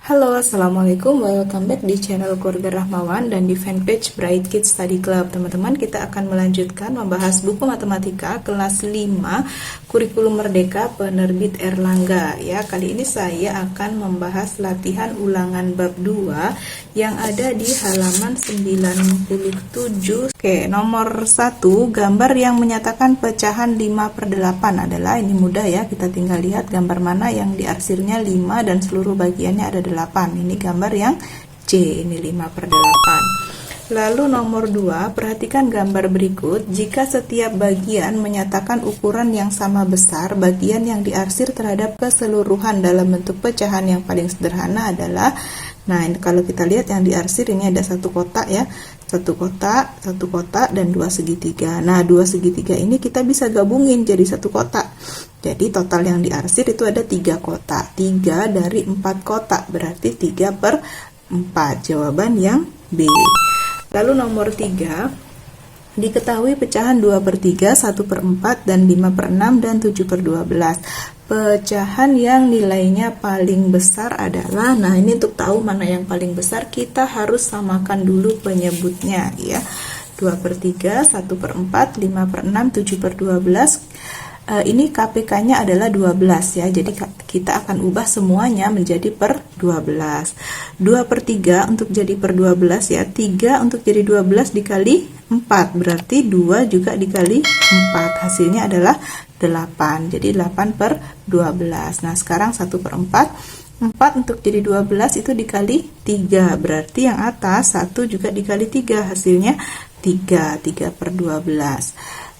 Halo, Assalamualaikum, welcome back di channel Keluarga Rahmawan dan di fanpage Bright Kids Study Club. Teman-teman, kita akan melanjutkan membahas buku matematika kelas 5 Kurikulum Merdeka penerbit Erlangga. Ya, kali ini saya akan membahas latihan ulangan bab 2 yang ada di halaman 97. Oke, nomor 1, gambar yang menyatakan pecahan 5/8 adalah, ini mudah ya, kita tinggal lihat gambar mana yang diarsirnya 5 dan seluruh bagiannya ada 8. Ini gambar yang C, ini 5/8. Lalu nomor 2, perhatikan gambar berikut. Jika setiap bagian menyatakan ukuran yang sama besar, bagian yang diarsir terhadap keseluruhan dalam bentuk pecahan yang paling sederhana adalah, nah kalau kita lihat yang diarsir ini ada satu kotak ya, satu kotak dan dua segitiga. Nah, dua segitiga ini kita bisa gabungin jadi satu kotak. Jadi total yang diarsir itu ada 3 kotak. 3 dari 4 kotak berarti 3/4. Jawaban yang B. Lalu nomor 3, diketahui pecahan 2/3, 1/4, dan 5/6, dan 7/12. Pecahan yang nilainya paling besar adalah, nah ini untuk tahu mana yang paling besar kita harus samakan dulu penyebutnya ya. 2/3, 1/4, 5/6, 7/12. Ini KPK-nya adalah 12 ya, jadi kita akan ubah semuanya menjadi per 12. 2/3 untuk jadi per 12 ya, 3 untuk jadi 12 dikali 4, berarti 2 juga dikali 4, hasilnya adalah 8, jadi 8/12. Nah sekarang 1/4, 4 untuk jadi 12 itu dikali 3, berarti yang atas 1 juga dikali 3, hasilnya 3/12.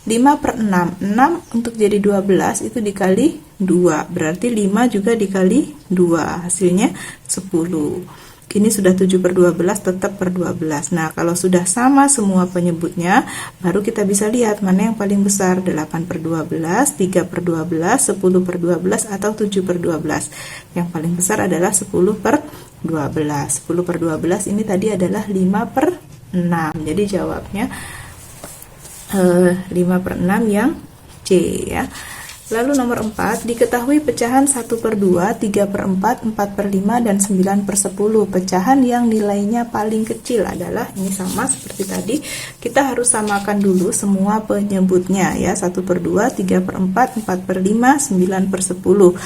5/6, 6 untuk jadi 12 itu dikali 2, berarti 5 juga dikali 2, hasilnya 10. Ini sudah 7/12, tetap per 12. Nah, kalau sudah sama semua penyebutnya, baru kita bisa lihat mana yang paling besar, 8/12, 3/12, 10/12, atau 7/12. Yang paling besar adalah 10/12. 10/12 ini tadi adalah 5/6. Jadi jawabnya 5/6 yang C ya. Lalu nomor 4, diketahui pecahan 1/2, 3/4, 4/5, dan 9/10. Pecahan yang nilainya paling kecil adalah, ini sama seperti tadi, kita harus samakan dulu semua penyebutnya ya. 1/2, 3/4, 4/5, 9/10.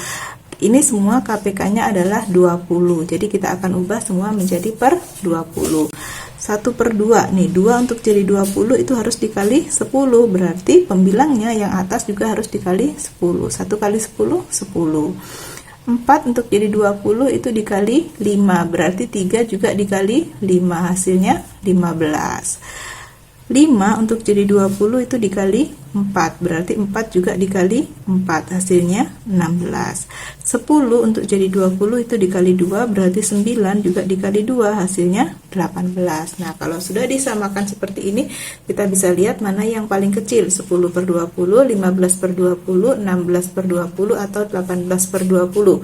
Ini semua KPK-nya adalah 20, jadi kita akan ubah semua menjadi per 20. 1/2 nih, 2 untuk jadi 20 itu harus dikali 10, berarti pembilangnya yang atas juga harus dikali 10. 1 kali 10, 10. 4 untuk jadi 20 itu dikali 5, berarti 3 juga dikali 5, hasilnya 15. 5 untuk jadi 20 itu dikali 4, berarti 4 juga dikali 4, hasilnya 16. 10 untuk jadi 20 itu dikali 2, berarti 9 juga dikali 2, hasilnya 18. Nah, kalau sudah disamakan seperti ini, kita bisa lihat mana yang paling kecil, 10/20, 15/20, 16/20, atau 18/20.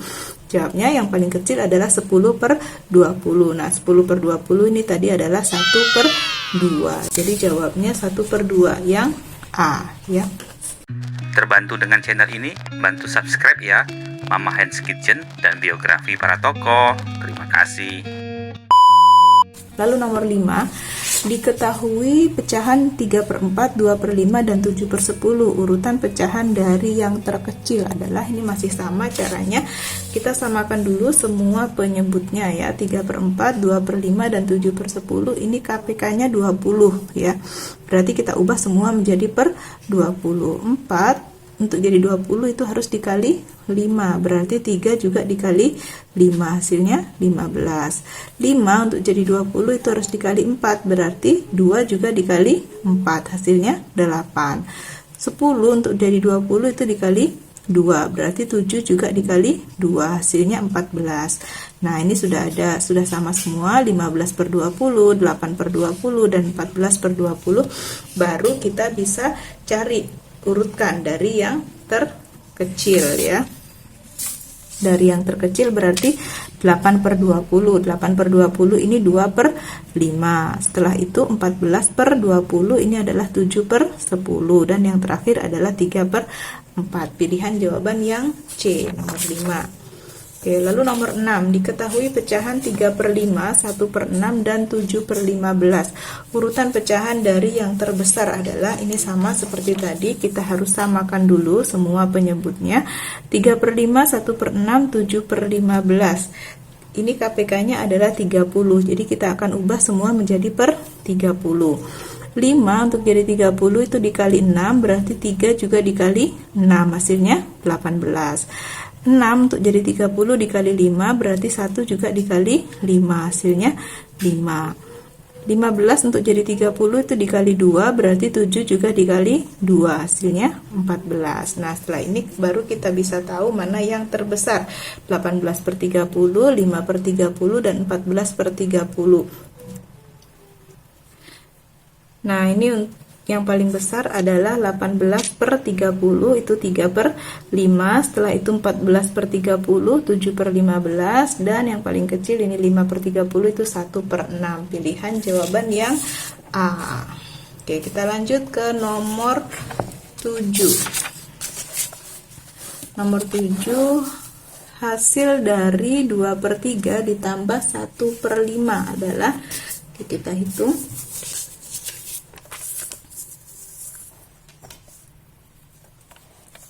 Jawabnya yang paling kecil adalah 10/20. Nah, 10/20 ini tadi adalah 1/2. Jadi jawabnya 1/2 yang A ya. Terbantu dengan channel ini, bantu subscribe ya. Mama Hands Kitchen dan biografi para tokoh. Terima kasih. Lalu nomor 5, diketahui pecahan 3/4, 2/5, dan 7/10. Urutan pecahan dari yang terkecil adalah, ini masih sama caranya. Kita samakan dulu semua penyebutnya ya. 3/4, 2/5, dan 7/10. Ini KPK-nya 20 ya. Berarti kita ubah semua menjadi per 20. 4 untuk jadi 20 itu harus dikali 5, berarti 3 juga dikali 5, hasilnya 15. 5 untuk jadi 20 itu harus dikali 4, berarti 2 juga dikali 4, hasilnya 8. 10 untuk jadi 20 itu dikali 2, berarti 7 juga dikali 2, hasilnya 14. Nah, ini sudah sama semua, 15/20, 8/20, dan 14/20. Baru kita bisa urutkan dari yang terkecil ya. Dari yang terkecil berarti 8/20. 8/20 ini 2/5. Setelah itu 14/20 ini adalah 7/10. Dan yang terakhir adalah 3/4. Pilihan jawaban yang C, nomor 5. Oke, lalu nomor 6, diketahui pecahan 3/5, 1/6, dan 7/15. Urutan pecahan dari yang terbesar adalah, ini sama seperti tadi, kita harus samakan dulu semua penyebutnya. 3/5, 1/6, 7/15. Ini KPK-nya adalah 30, jadi kita akan ubah semua menjadi per 30. 5 untuk jadi 30 itu dikali 6, berarti 3 juga dikali 6, hasilnya 18. 6 untuk jadi 30 dikali 5, berarti 1 juga dikali 5, hasilnya 5. 15 untuk jadi 30 itu dikali 2, berarti 7 juga dikali 2, hasilnya 14. Nah, setelah ini baru kita bisa tahu mana yang terbesar, 18/30, 5/30, dan 14/30. Nah, ini yang paling besar adalah 18/30, itu 3/5, setelah itu 14/30, 7/15, dan yang paling kecil ini 5/30, itu 1/6. Pilihan jawaban yang A. Oke, kita lanjut ke nomor 7. Nomor 7, hasil dari 2/3 ditambah 1/5 adalah, kita hitung.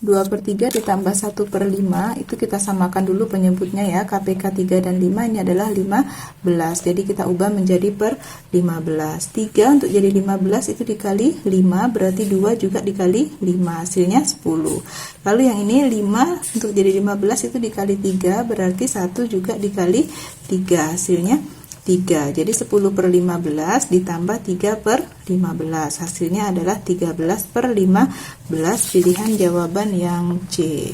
2/3 ditambah 1/5 itu kita samakan dulu penyebutnya ya, KPK 3 dan 5 ini adalah 15, jadi kita ubah menjadi per 15. 3 untuk jadi 15 itu dikali 5, berarti 2 juga dikali 5, hasilnya 10. Lalu yang ini 5 untuk jadi 15 itu dikali 3, berarti 1 juga dikali 3, hasilnya 3. Jadi 10/15 ditambah 3/15, hasilnya adalah 13/15. Pilihan jawaban yang C.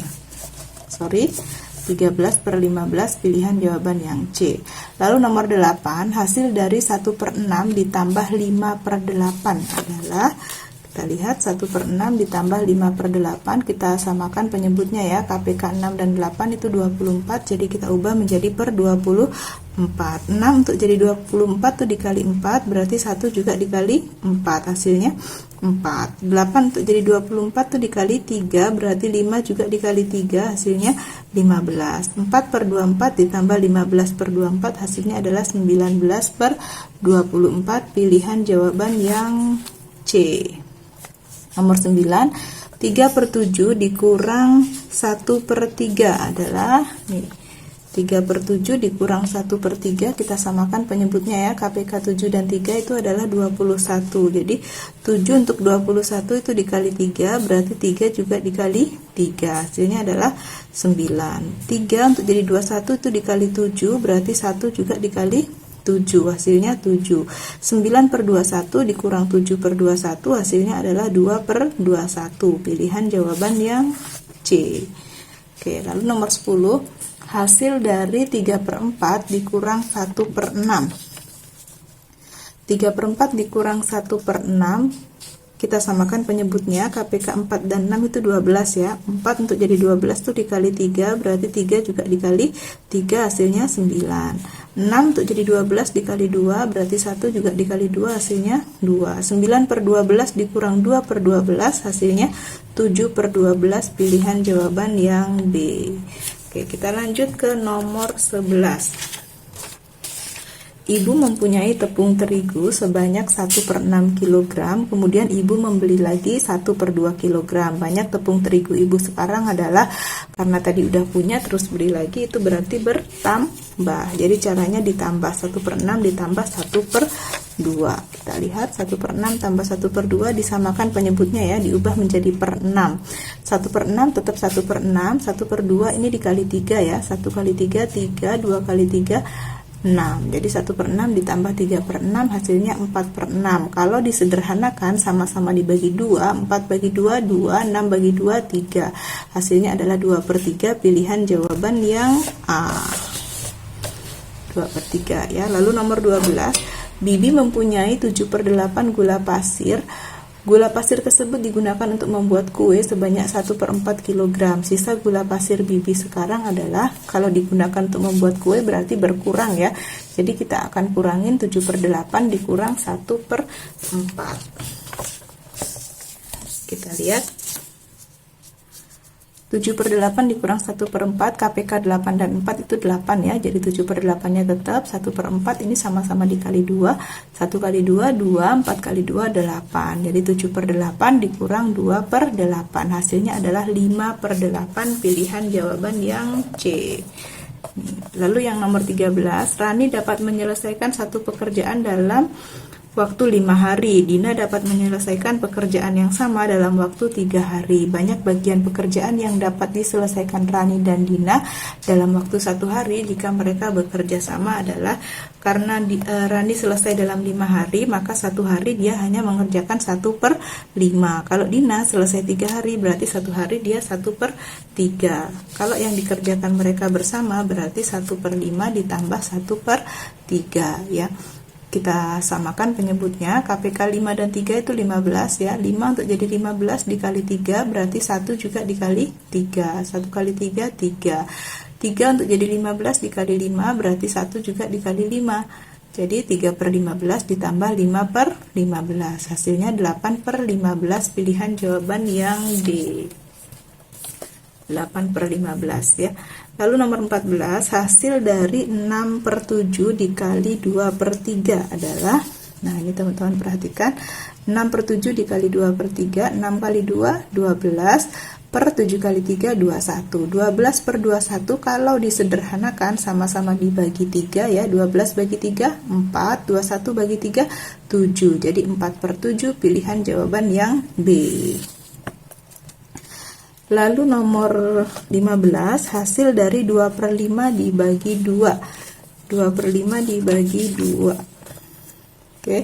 13/15, pilihan jawaban yang C. Lalu nomor 8, hasil dari 1/6 ditambah 5/8 adalah, kita lihat 1/6 ditambah 5/8, kita samakan penyebutnya ya, KPK 6 dan 8 itu 24, jadi kita ubah menjadi per 24. 6 untuk jadi 24 itu dikali 4, berarti 1 juga dikali 4, hasilnya 4. 8 untuk jadi 24 itu dikali 3, berarti 5 juga dikali 3, hasilnya 15. 4/24 ditambah 15/24, hasilnya adalah 19/24. Pilihan jawaban yang C. Nomor 9, 3/7 dikurang 1/3 adalah, nih, 3/7 dikurang 1/3, kita samakan penyebutnya ya, KPK 7 dan 3 itu adalah 21. Jadi 7 untuk 21 itu dikali 3, berarti 3 juga dikali 3, hasilnya adalah 9. 3 untuk jadi 21 itu dikali 7, berarti 1 juga dikali 7, hasilnya 7. 9/21 dikurang 7/21, hasilnya adalah 2/21. Pilihan jawaban yang C. Oke, lalu nomor 10, hasil dari 3/4 dikurang 1/6. 3/4 dikurang 1/6, kita samakan penyebutnya, KPK 4 dan 6 itu 12 ya. 4 untuk jadi 12 itu dikali 3, berarti 3 juga dikali 3, hasilnya 9. 6 untuk jadi 12 dikali 2, berarti 1 juga dikali 2, hasilnya 2. 9/12 dikurang 2/12, hasilnya 7/12. Pilihan jawaban yang B. Oke, kita lanjut ke nomor 11. Ibu mempunyai tepung terigu sebanyak 1/6 kg, kemudian ibu membeli lagi 1/2 kg. Banyak tepung terigu ibu sekarang adalah, karena tadi udah punya terus beli lagi, itu berarti bertambah. Jadi caranya ditambah 1/6 ditambah 1/2. Kita lihat 1/6 tambah 1/2 disamakan penyebutnya ya, diubah menjadi per 6. 1/6 tetap 1/6, 1/2 ini dikali 3 ya, 1 kali 3, 3, 2 kali 3, 6. Jadi 1/6 ditambah 3/6, hasilnya 4/6. Kalau disederhanakan sama-sama dibagi 2, 4 bagi 2, 2, 6 bagi 2, 3. Hasilnya adalah 2/3. Pilihan jawaban yang A. 2/3 ya. Lalu nomor 12, Bibi mempunyai 7/8 gula pasir. Gula pasir tersebut digunakan untuk membuat kue sebanyak 1/4 kg. Sisa gula pasir Bibi sekarang adalah, kalau digunakan untuk membuat kue berarti berkurang ya. Jadi kita akan kurangin 7/8 dikurang 1/4. Kita lihat. 7/8 dikurang 1/4, KPK 8 dan 4 itu 8 ya, jadi 7/8 nya tetap, 1/4 ini sama-sama dikali 2, 1 kali 2, 2, 4 kali 2, 8, jadi 7/8 dikurang 2/8, hasilnya adalah 5/8, pilihan jawaban yang C. Lalu yang nomor 13, Rani dapat menyelesaikan satu pekerjaan dalam waktu 5 hari. Dina dapat menyelesaikan pekerjaan yang sama dalam waktu 3 hari. Banyak bagian pekerjaan yang dapat diselesaikan Rani dan Dina dalam waktu 1 hari jika mereka bekerja sama adalah karena Rani selesai dalam 5 hari, maka 1 hari dia hanya mengerjakan 1/5. Kalau Dina selesai 3 hari, berarti 1 hari dia 1/3. Kalau yang dikerjakan mereka bersama berarti 1/5 ditambah 1/3 ya. Kita samakan penyebutnya, KPK 5 dan 3 itu 15 ya. 5 untuk jadi 15 dikali 3 berarti 1 juga dikali 3. 1 kali 3, 3. 3 untuk jadi 15 dikali 5 berarti 1 juga dikali 5. Jadi 3/15 ditambah 5/15. Hasilnya 8/15, pilihan jawaban yang D. 8/15 ya. Lalu nomor 14, hasil dari 6/7 dikali 2/3 adalah, nah ini teman-teman perhatikan, 6/7 dikali 2/3, 6 kali 2, 12, per 7 kali 3, 21. 12/21 kalau disederhanakan sama-sama dibagi 3 ya, 12 bagi 3, 4, 21 bagi 3, 7. Jadi 4/7, pilihan jawaban yang B. Lalu nomor 15, hasil dari 2/5 dibagi 2. 2/5 dibagi 2. Oke.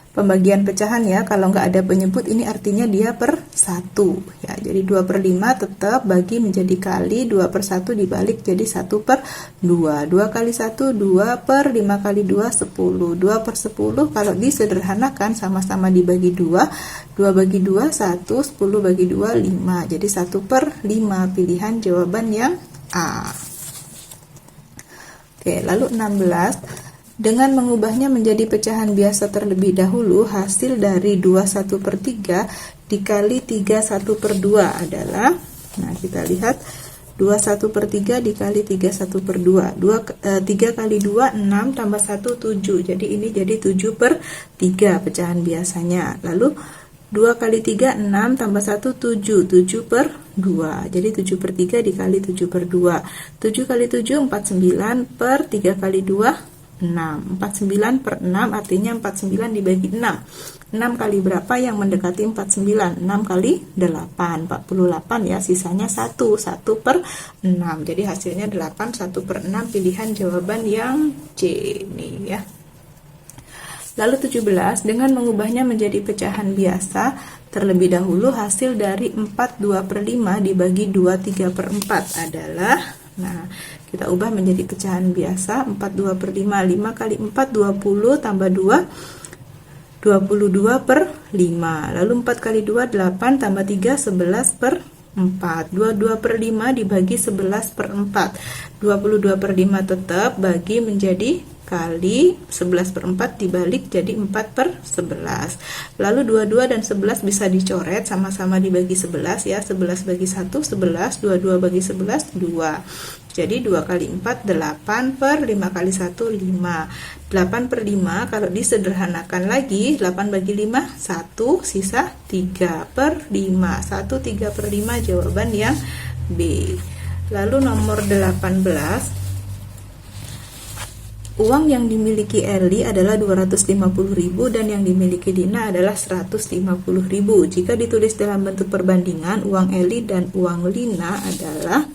Pembagian pecahan ya, kalau nggak ada penyebut ini artinya dia per 1 ya. Jadi 2/5 tetap bagi menjadi kali, 2/1 dibalik jadi 1/2. 2 kali 1, 2 per 5 kali 2, 10. 2/10 kalau disederhanakan sama-sama dibagi 2. 2 bagi 2, 1, 10 bagi 2, 5. Jadi 1/5, pilihan jawaban yang A. Oke, lalu 16. Dengan mengubahnya menjadi pecahan biasa terlebih dahulu, hasil dari 21/3 dikali 31/2 adalah, nah kita lihat 21/3 dikali 31/2. 3 kali 2, 6 tambah 1, 7. Jadi ini jadi 7/3 pecahan biasanya. Lalu 2 kali 3, 6 tambah 1, 7. 7/2. Jadi 7/3 dikali 7/2. 7 kali 7, 49 per 3 kali 2, 6. 49/6 artinya 49 dibagi 6. 6 kali berapa yang mendekati 49? 6 kali 8, 48 ya, sisanya 1, 1/6. Jadi hasilnya 8, 1/6, pilihan jawaban yang C nih ya. Lalu 17, dengan mengubahnya menjadi pecahan biasa terlebih dahulu, hasil dari 4 2/5 dibagi 2 3/4 adalah, nah kita ubah menjadi pecahan biasa, 4 2/5, 5 kali 4, 20 tambah 2, 22/5. Lalu 4 kali 2, 8 tambah 3, 11/4. 22/5 dibagi 11/4. 22/5 tetap bagi menjadi kali 11/4 dibalik jadi 4/11. Lalu 22 dan 11 bisa dicoret, sama-sama dibagi 11 ya. 11 bagi 1, 11. 22 bagi 11, 2. Jadi 2 kali 4, 8 per 5 kali 1, 5. 8/5 kalau disederhanakan lagi, 8 bagi 5, 1, sisa 3/5. 1 3/5 jawaban yang B. Lalu nomor 18, uang yang dimiliki Eli adalah 250.000 dan yang dimiliki Dina adalah 150.000. Jika ditulis dalam bentuk perbandingan, uang Eli dan uang Lina adalah,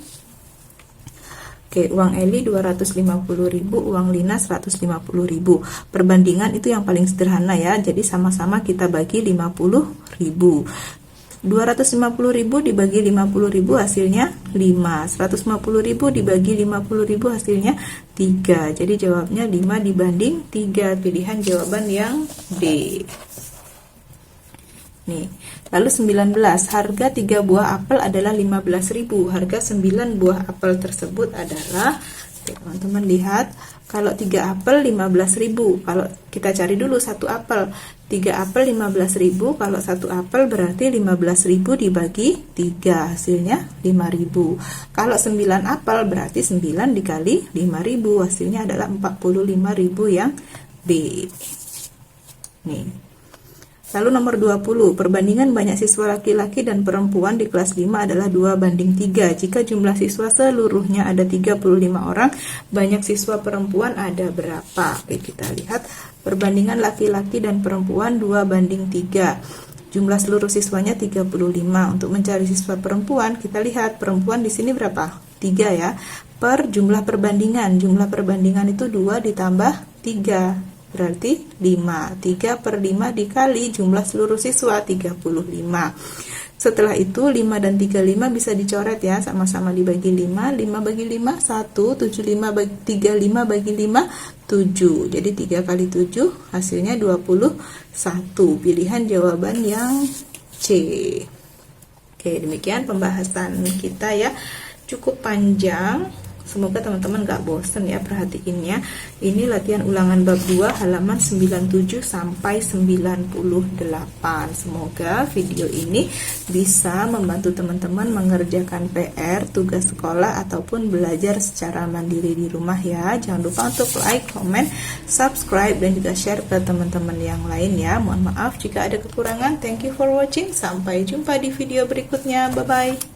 uang Eli 250.000, uang Lina 150.000. Perbandingan itu yang paling sederhana ya, jadi sama-sama kita bagi 50.000. 250.000 dibagi 50.000 hasilnya 5. 150.000 dibagi 50.000 hasilnya 3. Jadi jawabnya 5 dibanding 3. Pilihan jawaban yang D. Nih, lalu 19, harga 3 buah apel adalah 15.000. Harga 9 buah apel tersebut adalah, Oke, teman-teman lihat, kalau 3 apel 15.000. Kalau kita cari dulu 1 apel. 3 apel 15.000, kalau 1 apel berarti 15.000 dibagi 3, hasilnya 5.000. Kalau 9 apel berarti 9 dikali 5.000, hasilnya adalah 45.000 yang B. Nih. Lalu nomor 20, perbandingan banyak siswa laki-laki dan perempuan di kelas 5 adalah 2:3. Jika jumlah siswa seluruhnya ada 35 orang, banyak siswa perempuan ada berapa? Oke, kita lihat perbandingan laki-laki dan perempuan 2:3. Jumlah seluruh siswanya 35. Untuk mencari siswa perempuan, kita lihat perempuan di sini berapa? 3 ya. Per jumlah perbandingan. Jumlah perbandingan itu 2 ditambah 3. Berarti 5. 3 per 5 dikali jumlah seluruh siswa 35. Setelah itu 5 dan 35 bisa dicoret ya, sama-sama dibagi 5. 5 bagi 5 1, 75 bagi 35 bagi 5 7. Jadi 3 kali 7 hasilnya 21. Pilihan jawaban yang C. Oke, demikian pembahasan kita ya. Cukup panjang. Semoga teman-teman gak bosen ya perhatiinnya. Ini latihan ulangan bab 2 halaman 97 sampai 98. Semoga video ini bisa membantu teman-teman mengerjakan PR, tugas sekolah ataupun belajar secara mandiri di rumah ya. Jangan lupa untuk like, comment, subscribe dan juga share ke teman-teman yang lain ya. Mohon maaf jika ada kekurangan. Thank you for watching. Sampai jumpa di video berikutnya. Bye bye.